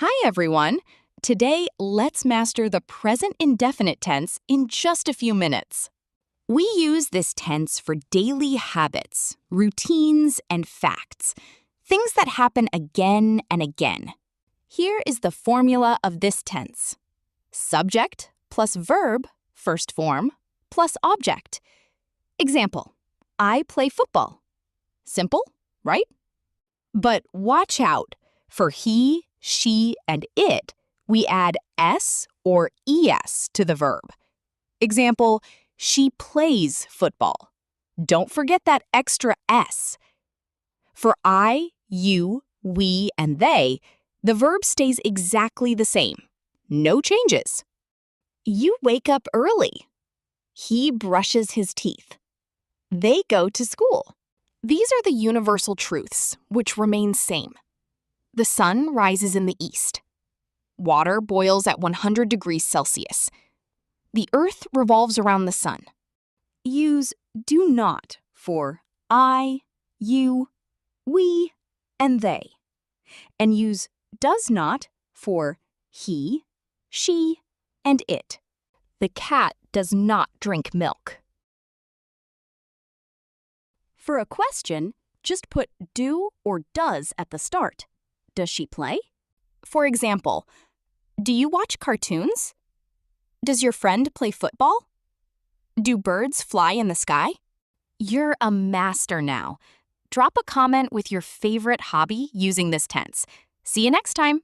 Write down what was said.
Hi, everyone. Today, let's master the present indefinite tense in just a few minutes. We use this tense for daily habits, routines, and facts, things that happen again and again. Here is the formula of this tense. Subject plus verb, first form, plus object. Example, I play football. Simple, right? But watch out. For he, she, and it, we add s or es to the verb. Example, she plays football. Don't forget that extra s. For I, you, we, and they, the verb stays exactly the same. No changes. You wake up early. He brushes his teeth. They go to school. These are the universal truths, which remain same. The sun rises in the east. Water boils at 100 degrees Celsius. The earth revolves around the sun. Use do not for I, you, we, and they. And use does not for he, she, and it. The cat does not drink milk. For a question, just put do or does at the start. Does she play? For example, do you watch cartoons? Does your friend play football? Do birds fly in the sky? You're a master now. Drop a comment with your favorite hobby using this tense. See you next time.